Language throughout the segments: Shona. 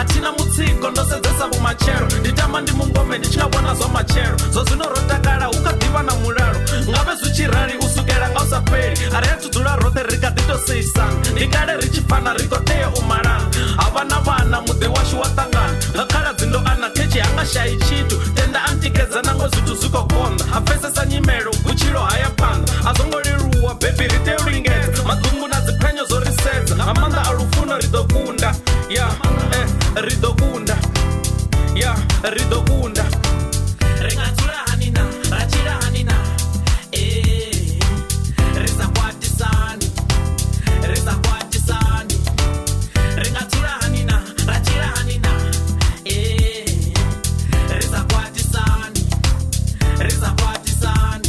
atina mutsiko ndosedzesa vumachero nditama ndi mungome ndichikavona zwa machero zvo zvino rotakala ukadiva na mulalo ngave zvichirari usukela nga usapeli aretudzula rothe rikaditoseisana ndikale richifana ritoteya umalana havana vana mudhe washu watangana ngakhala dzindo ana kechi hangashayi chitu tenda antigedza nango zvithu zvikokonda apfesesa nyimelo vuchilo haya panda azongoliluwa bhebi riteuringedza madhumbu na dziphenyo zorisedza amanda alufuno ridokunda ridokunda ridokunda ringatsula hanina rachira hanina rizakwatisani ringatsula hanina rachira hanina rizakwatisani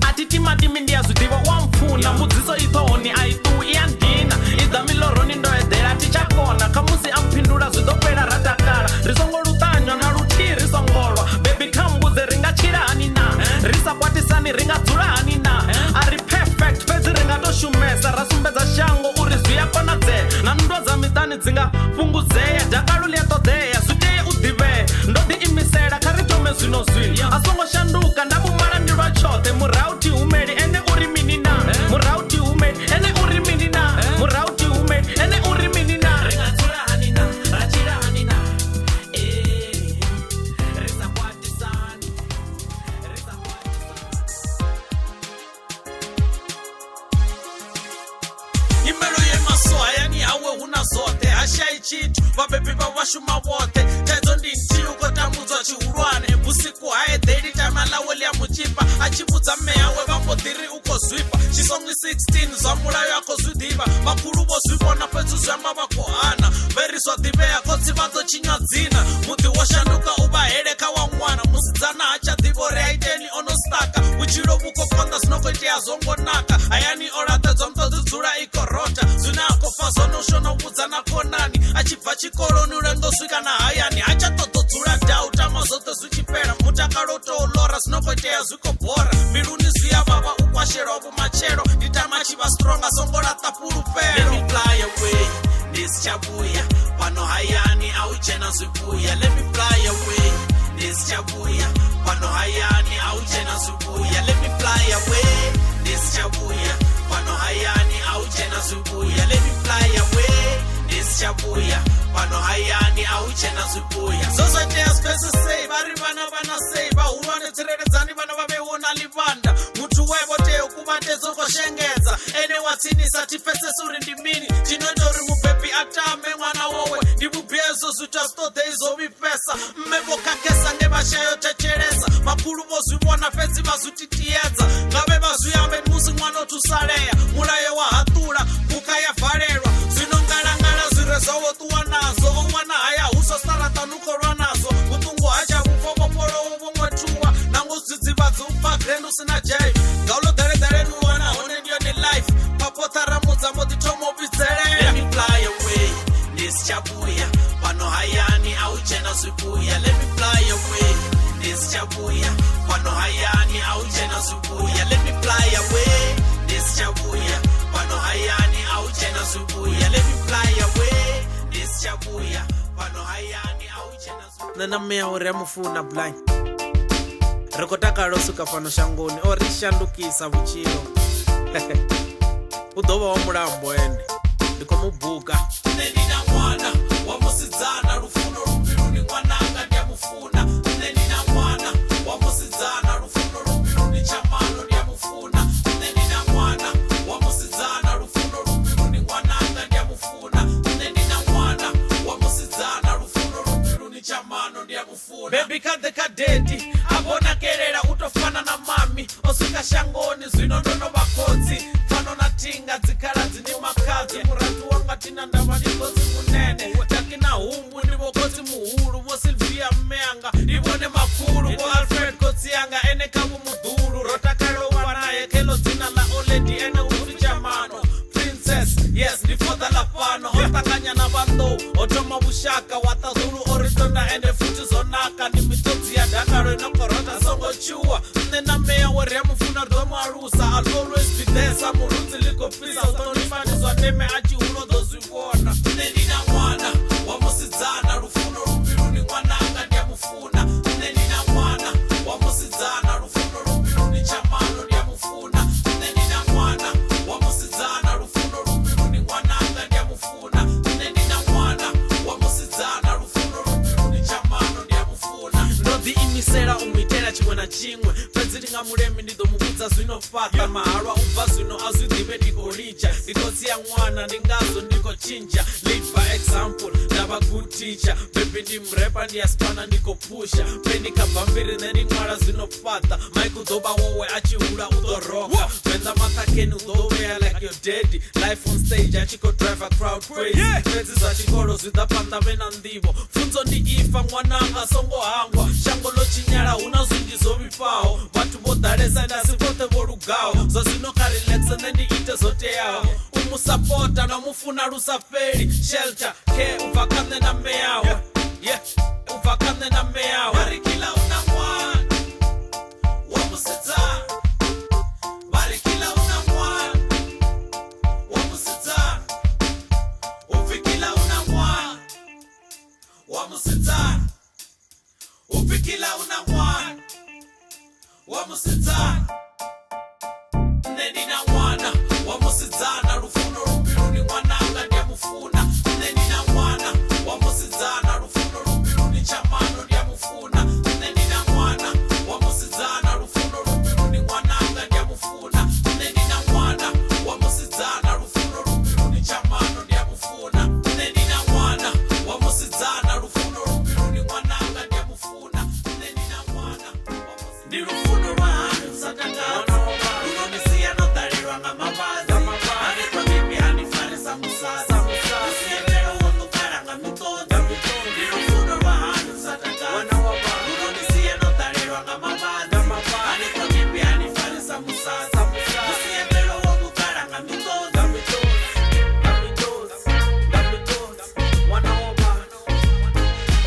atitimatimi ndiyazvidiva wamfuna mudziso itohoni aitu iyandina idhamiloroni ndoedhera tichakona kamusi ampindula zvidopera ratakala risongolutanywa naruti risongolwa bebi kambudze ringachira hanina risakwatisani ringadzula hanina ari perfect pedzi ringatoshumesa rasumbedza shango uri zviyakona dzeya nanundwa dzamitani dzingapungudzeya dhakaluliyatodheya zviteye udhiveya ndodiimisela karitome zvino zvino asongoshanduka ndamumala ndilwa chothe murauti umeli ene uri minina murauti umeli ene uri minina murauti umeli ene uri minina ringatsula hanina rachira hanina rizakwatisani imelo yemasoha yani hawe huna zote hashai chitu vabebi vavashuma vote tedzo ndintiukotamudzwa chihulwane usiku haedheri tamalawolya muchipa achibudza meyawe vambodhiri uko zvipa chisongi 16 zvamulayo yako zvidhiva vakuru vozvivona pedzu zvama vakohana verizwa dhiveya kotsi vazochinywa dzina mudhi woshanduka uvaheleka wamwana musidzana hachadhivore aiteni onostaka uchiro vukokonda zvinokoiteya zongonaka ayani oratedzwa mutodzudzura ikorota zvine akofa zonoshonobudzana konani achibva chikoroni urengosvika nahayani achatododzura dhau tamazote zvichipera mutakarotolora zvinokoiteya zvikobhora miruni zviya vava ukwasherwa vumachero nditama chiva stronga songorata purupero ndisichabuya pano hayani auchena zvibuya let me fly away ndisichabuya pano hayani auchena zvibuya let me fly away ndisichabuya pano hayani auchena zvibuya let me fly away ndisichabuya pano hayani auchena zvibuya zozoteya zvesesei vari vana vanasei vahulwane dzireredzani vana vaveona livanda mutu wevoteo kuvatedzokoshengedza ene watsinisa tipesesuri ndimini tinotori mubhebi atame mwana wowe ndivubyezo zvitastodhe izovipesa mmevokakesa ngevashayotecheresa makuru vozvivona pedzi vazvititiyedza ngave vazviyambe musi mwana otusaleya mulayo wahatula kuka yavharerwa zvinongalangala zvirezowotuwa nazo omwana haya usosaratanukorwa nazo utungu hachavufovoporowo vomwetuwa nangudzidzivadzi upagren usina jai gaulodheredhere nuwana hone ndiyo ni life papotaramudza moditomovidzerera let me fly away ndisichabuya pano hayani auchena zvibuya let me fly away ndisichabuya pano hayani auchena zvibuya let me fly away ndisichabuya pano hayani auchena zvibuya let me fly away ndisichabuya pano hayani auchena zvibuya nana meya uri amufuna blind rikotakalosuka pano shangoni orishandukisa vuchiro udova wa mulambo ende ndikomubhuka nendina mwana wamusidzana rufuno rupiruni mwananga ndiyamufuna nendina mwana wamusidzana rufuno rupiruni chamano ndiyamufuna nendina mwana wamusidzana rufuno rupiruni mwananga ndiyamufuna nendina mwana wamusidzana rufuno rupiruni chamano ndiyamufuna bebi kadhe kadheti abonakerera utofana na mami osvika shangoni zvino ndonovakodzi fano natinga dzikara dzine makadzi muratu wanga tina ndava ndikodzi munene takina humbu ndivokodzi muhuru vosilvia mmeanga ndivone makuru voalfred kodzi yanga ene kavu mudhuru rotakarova naye kelo dzina la oledi ene uri chamano princess yes ndifodha la pano otakanya na vando otoma vushaka watazulu oritonda ende futi zonaka ni mitodzi ya dakaro inokorota songochuwa mne na meya weremufuna rdomarusa I'll always be there samurudzi likopisa utonifanizwa neme achihulo dozvivona nendina mwana fedzini nga mulemi ndi ḓo muvhudza zwino fhaṱa mahalwa ubva zwino a zwi ḓivhe ndi khou litsha ndi khou sia ṅwana ndi ngazwo ndi khou tshintsha lead by example ndavha good teacher bebi ndi mrepa ndi a spana ndi khou pusha peni kha bambiri nṋe ndi ṅwala zwino fhaṱa maike u ḓo vha wowe a tshi hula u ḓo roka venḓa maṱhakheni u ḓo vhea like your daddy life on stage a tshi khou drive a crowd crazy fhedzi zwa tshikolo zwi ḓa phanḓa vhe na nḓivho pfunzo ndi ifa ṅwananga songo hangwa shango ḽo tshinyala hu na zwinzhi zwo vhifhaho vhathu vho ḓalesa ndi asi vhoṱhe vho lugaho zwa zwino kha relaxe nṋe ndi ite zwo teaho u musapota na mufuna lu sa fheli shelter care u bva kha nṋe na mme yawe u bva kha nṋe na mme yawe barikila una ṅwana wa musidzana barikila una ṅwana wa musidzana ufikila una ṅwana wa musidzana ufikila una ṅwana wa musidzana nṋe ndi na ṅwana wa musidzana lufuno lumbilu ndi ṅwananga ndi a mufuna nṋe ndi na ṅwana wa musidzana lufuno lumbilu ndi chamano ndi a mufuna nṋe ndi na ṅwana wa musidzana lufuno lumbilu ndi ṅwananga ndi a mufuna nṋe ndi na ṅwana wa musidzana lufuno lumbilu ndi chamano ndi a mufuna nṋe ndi na ṅwana wa musidzana lufuno lumbilu ndi ṅwananga ndi a mufuna nṋe ndi na ṅwana ndi lufuno lwa hani usatangaza unonisiya no ḓalelwa nga mavhadzi hanefha bibi hanifarisa musadzi usiemela wono kala nga miṱodzi ndi lufuno lwa hani usatangaza unonisiya no ḓalelwa nga mavhadzi hanefha bibi hanifarisa musadzi usiemela wono kala nga miṱodzi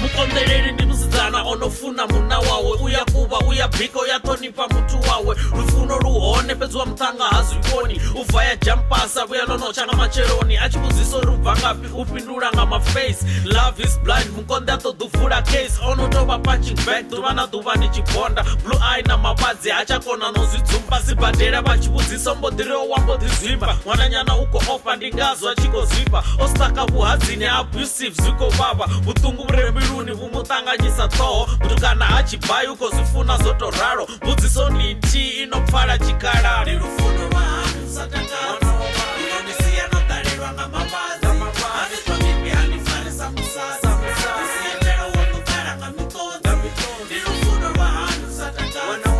mukonḓeleli ndi musidzana onofuna munna wawe uya kuvha uya bika uya ṱhonifha muthu wawe lufuno luhone fhedzi wa muṱhanga ha zwivhoni u bva ya jampasa vhuya ḽonotsha nga matsheloni a tshi vhudzisa uri u bva ngafhi u fhindula nga maface love is blind mukonḓe a ṱoḓa u vula case ono tou vha punching back ḓuvha na ḓuvha ndi tshi bonda blue eye na mavhadzi ha tsha kona no zwi dzumba sibadela vha tshi vhudzisa mbo ḓi reo wa mbo ḓi zwimba ṅwananyana u khou ofha ndi ngazwo a tshi khou zwifha o staka vhuhadzini abusive zwi khou vhavha vhuṱungu vhu re mbiluni vhu muṱanganyisa ṱhoho mutukana ha tshibaya u khou zwi funa zwo tou ralo mbudziso ndi nthihi ino pfala tshikhalani ndi lufuno lwa hani usatangaza unonisiya no ḓalelwa nga mavhadzi hanefha bibi hanifarisa musadzi usiemela wono kala nga miṱodzi ndi lufuno lwa hani usatangaza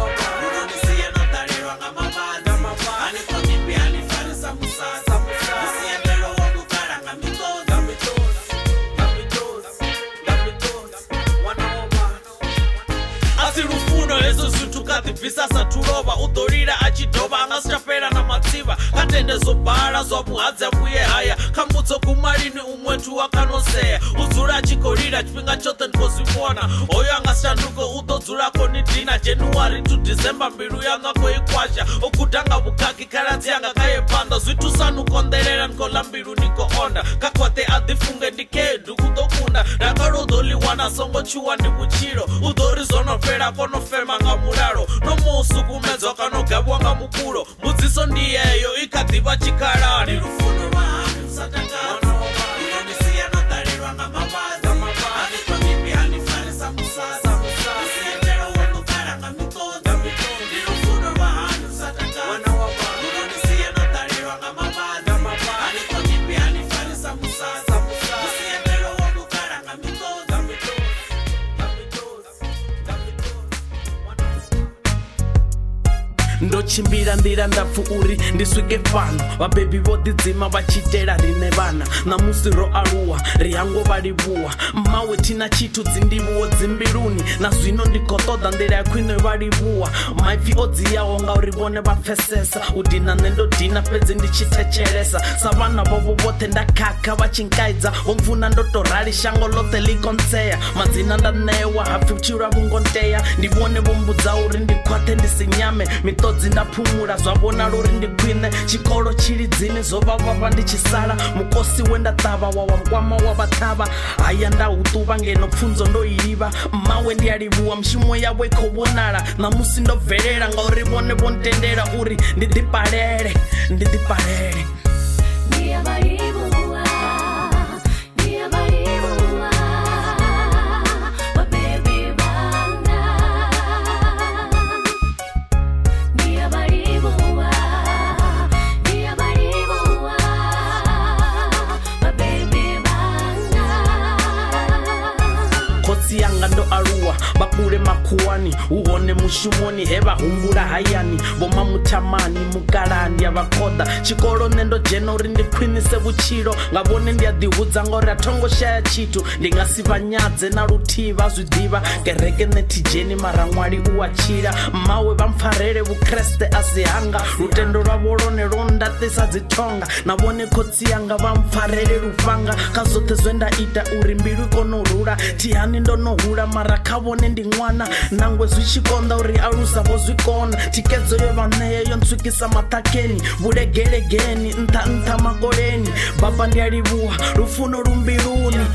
unonisiya no ḓalelwa nga mavhadzi hanefha bibi hanifarisa musadzi usiemela wono kala nga miṱodzi asi lufuno hezwo zwithu kha ḓibvisa sathu lovha u ḓo lila a tshi dovha a nga si tsha fhela na matsivha kha tende zwo bala zwa vhuhadzi a vhuye haya kha mbudzo gumalini u ṅwethu wa kanosea u dzula a tshi khou lila tshifhinga tshoṱhe ndi khou zwi vhona hoyo a nga si shanduke u ḓo dzula khou ni dina january to december mbilu yaṋu a khou i kwasha o guda nga vhukhakhi khaladzi anga kha ye phanḓa zwi thusa ni konḓelela ni khou ḽa mbilu ni khou onda kha khwaṱhe a ḓifunge ndi khedu u ḓo kunda dakalo u ḓo ḽiwana songo tshuwa ndi vhutshilo u ḓo ri zwo no fhela kono fema nga mulalo no musukumedzwa kana u gavhiwa nga mukulo mbudziso ndi yeyo i kha ḓivha tshikhalani lufuno lwa hani usatangaza unonisiya no ḓalelwa nga mavhadzi hanefha bibi hanifarisa musadzi usiemela wono kala nga miṱodzi ndi lufuno lwa hani usatangaza unonisiya no ḓalelwa nga mavhadzi hanefha bibi hanifarisa musadzi usiemela wono kala nga miṱodzi ndo tshimbila nḓila ndapfu uri ndi swike fhano vhabebi vho ḓidzima vha tshi itela riṋe vhana ṋamusi ro aluwa ri hango vha livhuwa mmawe thina tshithu dzindivhuwo dzimbiluni na zwino ndi khou ṱoḓa nḓila ya khwine vha livhuwa maipfi o dziyaho ngauri vhone vha pfesesa u dina nṋe ndo dina fhedzi ndi tshi thetshelesa sa vhana vhovho vhoṱhe nda khakha vha tshi nkaidza vho mfuna ndo to rali shango ḽoṱhe ḽi kontsea madzina nda ṋewa hapfi vhutshilo vhungo ntea ndi vhone vho mbudza uri ndi khwaṱhe ndi si nyame miṱodzi nda phumula zwa vhonala uri ndi khwine tshikolo tshilidzini zwo vhavhavha ndi tshi sala mukosi we nda ṱavha wa wa nkwama wa vhaṱhavha haya nda hu ṱuvha ngeno pfunzo ndo i livha mmawe ndi a livhuwa mushumo yawe khou vhonala ṋamusi ndo bvelela ngauri vhone vho ntendela uri ndi ḓipalele ndi ḓipalele mahayani uone mushumoni heva humbula hayani voma mutamani mukalani avakhoda chikolo nendo dzhena uri ndi khwinise vutshilo nga vone ndi a ḓihudza ngori a thongo shaya tshithu ndi nga si vhanyadze na luthihi vha zwi ḓivha kereke nṋe thi dzheni mara ṅwali u a tshila mmawe vha mpfarele vukreste a si hanga lutendo lwavho lone lo ndaṱisa dzithonga na vhone khotsi yanga vha mpfarele lufhanga kha zwoṱhe zwe nda ita uri mbilu i kone u rula thihani ndo no hula mara kha vhone ndi ṅwana nangwe zwi tshi konḓa uri alusa vho zwi kona thikedzo yo vha ṋeye yo ntswikisa maṱhakheni vhulegelegeni nṱha nṱha makoleni baba ndi a livhuwa lufuno lumbiluni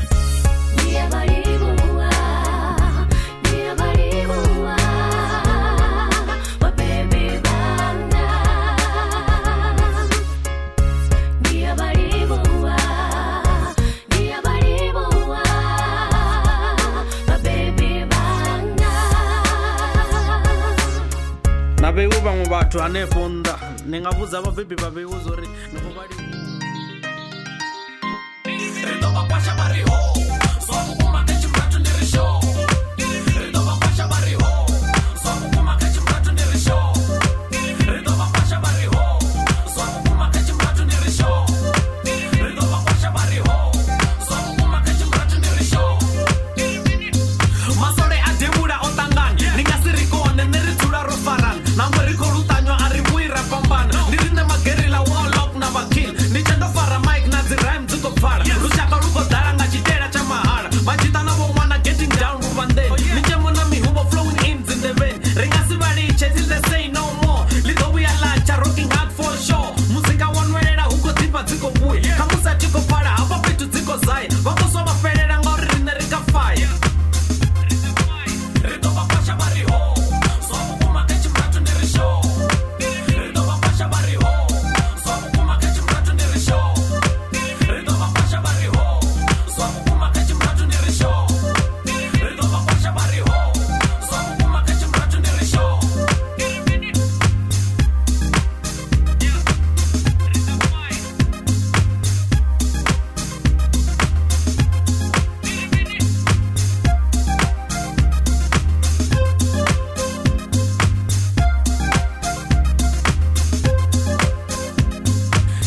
na vheiwe vhaṅwe vhathu hanefho nnḓa ni nga vhudza vhabebi vha vheiwe zori ni khou vhali ri ḓo vha kwasha vha ri ho so vhukuma kha tshimrathu ndi ri sho ri ḓo vha kwasha vha ri ho so vhukuma kha tshimrathu ndi ri sho ri ḓo vha kwasha vha ri ho so vhukuma kha tshimrathu ndi ri sho ri ḓo vha kwasha vha ri ho so vhukuma kha tshimrathu ndi ri sho masole a devhula o ṱangana ndi nga si ri kone nṋe ri dzula ro farana nangwe ri khou luṱanywa a ri vhuyi ra fhambana ndi riṋe magerila warlock na vakil ndi tshe ndo fara mike na dzi rhyme dzi khou pfala lushaka lu khou ḓala nga tshitela tsha mahala vhatshitana vho ṅwana getting down luvhanḓeni ndi tshemo na mihumbo flowing in dzinḓeveni ri nga si vha litshe till they say no more ḽi ḓo vhuya ḽatsha rocking hard for sure muzika wa nwelela hu khou ḓifha dzi khou vhuya kha musi a tshi khou pfala hafha fhethu dzi khou zaya vha khou swa vha fhelela ngauri riṋe ri kha fire ri ḓo vha kwasha vha ri ho so vhukuma kha tshimrathu ndi ri sho ri ḓo vha kwasha vha ri ho so vhukuma kha tshimrathu ndi ri sho ri ḓo vha kwasha vha ri ho so vhukuma kha tshimrathu ndi ri sho ri ḓo vha kwasha vha ri ho so vhukuma kha tshimrathu ndi ri sho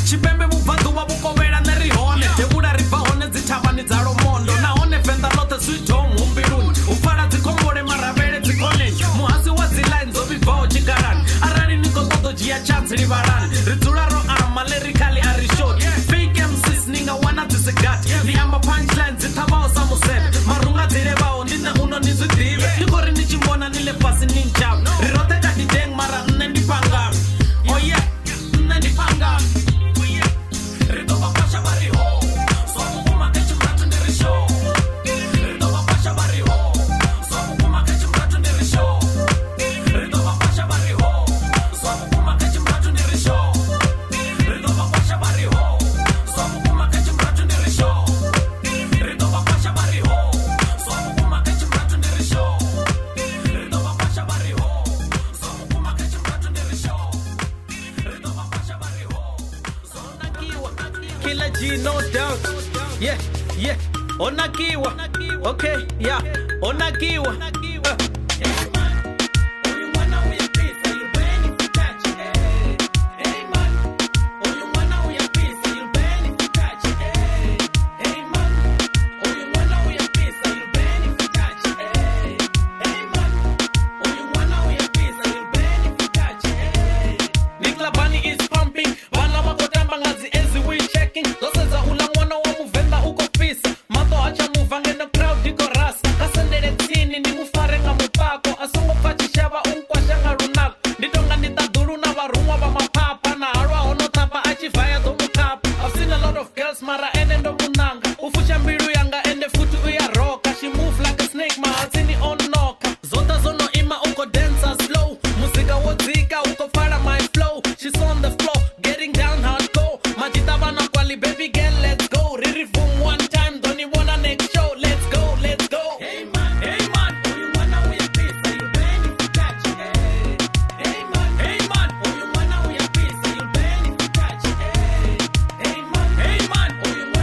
tshipembe vhubvaḓuvha vhukovhela nṋe ri hone devhula ri bva hone dzi thavhani dza lomondo nahone venḓa ḽoṱhe sweet home humbiluni u pfala dzikhombole maravhele dzikhoneni muhasi wa dzi line dzo vhibvaho tshigalani arali ni khou ṱoḓo dzhia chance livhalani ri dzula ro ama lyrically a ri shoti fake mcs ni nga wana dzi sigati ndi amba punchline dzi ṱhavhaho sa museve marunga dzi levaho ndi nṋe uno ni zwi ḓivhe ndi khou ri ni tshi mbona ni ḽe fhasi ni ntshavha ri roṱhe kati deng mara nṋe ndi pangami oh yeah nṋe ndi pangami ri ḓo vha kwasha vha ri ho so vhukuma kha tshimrathu ndi ri sho ri ḓo vha kwasha vha ri ho so vhukuma kha tshimrathu ndi ri sho ri ḓo vha kwasha vha ri ho so vhukuma kha tshimrathu ndi ri sho ri ḓo vha kwasha vha ri ho so vhukuma kha tshimrathu ndi ri sho ri ḓo vha kwasha vha ri ho so vhukuma kha tshimrathu ndi ri sho ri ḓo vha kwasha vha ri ho so vhukuma kha tshimrathu ndi ri sho ri ḓo vha kwasha vha ri ho so nakiwa Killer G, no doubt. Yeah, yeah. Onakiwa. Okay, yeah. Onakiwa. Nikla Bunny is pumping. Wana makotamba ngazi ezi we checking. Zoseza ula mwana wa muvenda uko fisa. Mato hacha muvange no crowd iko rasa. Kasendele tini ni mufare nga mupako. Asongo pachi shaba unkwasha nga runako. Nditonga nitadulu na varungwa wa mapapa. Na harwa hono tapa achivaya do mukapa. I've seen a lot of girls mara ene ndo munanga. Ufusha mbiru yanga ende futu uya roka. She move like a snake ma hatini on noka. Zota zono ima uko dancer slow. Muzika wozika uko fara my flow. She's on the floor, getting down hardcore. Majita bana kwali baby girl, let's go. Riri boom one time, don't you wanna next show? Let's go, let's go. Hey man, oh you wanna wear peace? Are you ready to catch it? Hey man, oh you wanna wear peace? Are you ready to catch it? Hey man, oh you wanna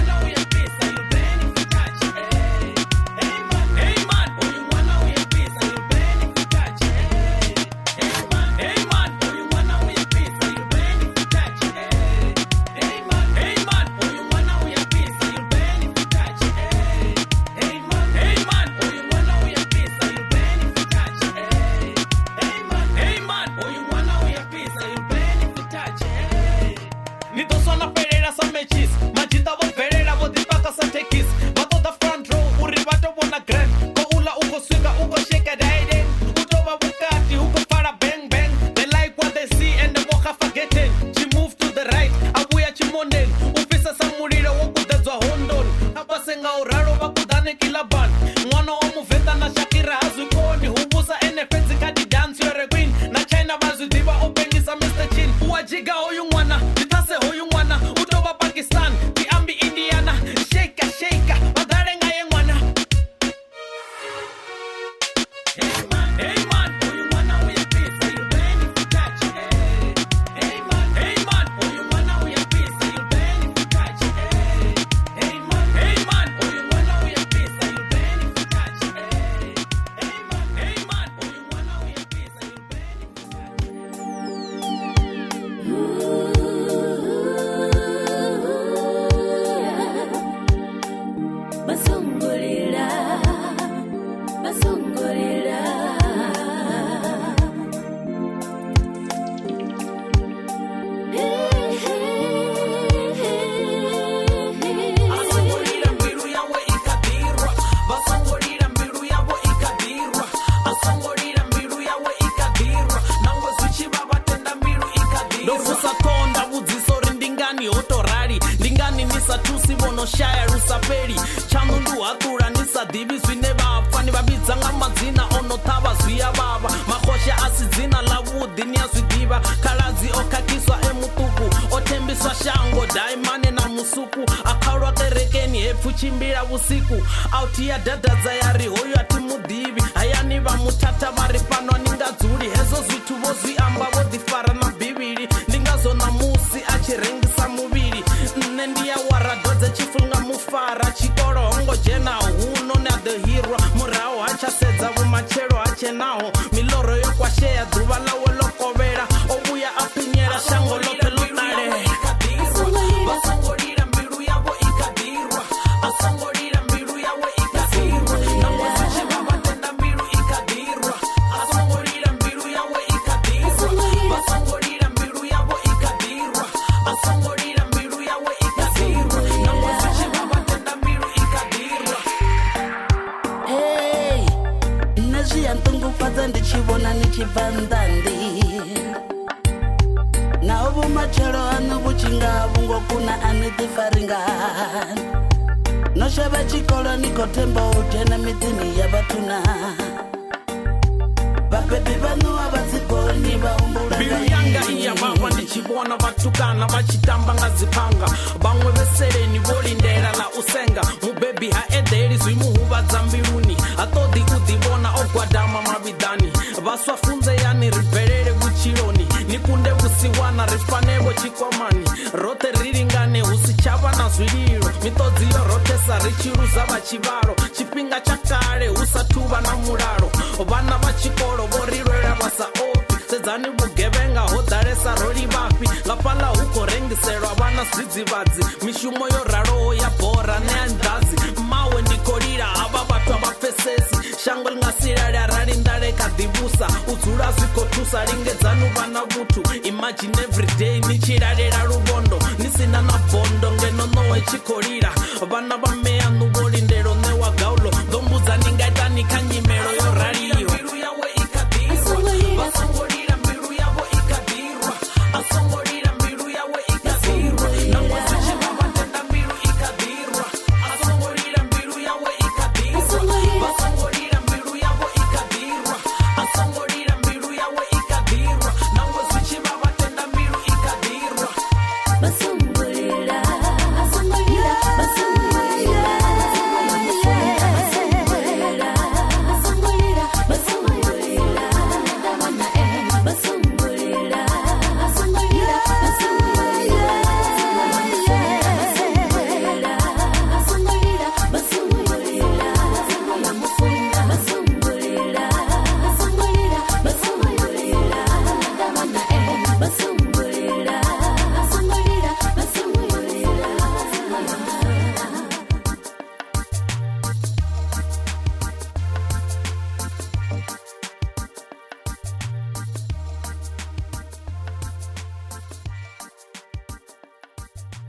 Shiga hoyu mwana, nitase hoyu mwana. Utoba Pakistan, kiambi Indiana. Shake, shake, wadare ngaye mwana. Hey man, hoyu mwana uya pesa. You beni fikachi, hey man, hoyu mwana uya pesa. You beni fikachi, hey man, hoyu mwana uya pesa. You beni fikachi, hey man, hoyu mwana uya pesa. You beni fikachi. Basongolera, basongolera. Asongolira mbiru yawe ikadirwa. Basongolira mbiru yawe ikadirwa. Asongolira mbiru yawe ikadirwa. Nangwe zvichiva vatenda mbiru ikadirwa. Ndofusa tonda budziso rindingani otorari. Ndingani nisatusi vonoshaya rusaperi. Chanundu hatura nisadivi zvine vafani vabidzanga madzina onotava zviya vava. Makosha asi dzina lavudhi niyazvidiva. Kaladzi okakiswa emutuku otembiswa shango daimane namusuku. Akarwa kerekeni hepfuchimbira usiku. Auti ya dadadza yari hoyo atimudivi. Hayani vamutata vari pano ningadzuri. Hezo zvitu vozviamba vodhifara nabhiviri. Ndingazona musi achirengisa muviri. Nendiyawara chifunga mufara chikoro hongo jena huno nadhehirwa muraho hachasedza vumachero hachenaho miloro yokwasheya dhuva lawe lokovera obuya apinyera shango lope lotare. Basongolira mbiru yavo ikadirwa. Asongolira mbiru yawe ikadirwa. Nangwe zvichiva vatenda mbiru ikadirwa. Asongolira mbiru yawe ikadirwa. Basongolira mbiru yavo ikadirwa. Asongolira mbiru yawe ikadirwa. Nangwe zvichiva vatenda mbiru ikadirwa. Hey, nazviyantungufadza ndichivona nichibva ndandi. Naho vumachero ano vuchinga vungokuna anitifaringani. Noshava chikolo nikotemba ujena midini ya vatuna. Vapepi vanu havadzigoni vaumbula Mbiru yanga iya vava ndichivona vatukana vachitamba ngazipanga. Vamwe vesereni volindera la usenga. Mubebi haedheri zvimuhuvadza mbiruni. Hatodhi udhivona ogwadama mavidhani. Vaswafunze yani ribherere kuchironi. Nikunde vusiwana rifanevo chikwamani. Rote riringane husichava na zviriro. Mitodziyo rotesa richiruza vachivaro. Chipinga chakare husatuva na muraro. Vana vachikoro vorirwera vasa opi. Sedzani vugevenga hodharesa rori vapi. Ngapala huko rengiserwa vana zvidzivadzi. Mishumo yoraro yabhora neandazi. Mawe ndikorira hava vatwa vapfesesi. Shango lingasirara rarindareka divusa. Udzura zvikotusa ringedzanu vana vutu. Imagine everyday nichirarera ruvondo. Nisina na bondo ngenonowe chikorira. Vana vameya nuvolindero newagaulo. Ndombudza ningaita nikanyimero yorariyo. Mbiru yawe ikadirwa. Basongolira mbiru yavo ikadirwa. Asongolira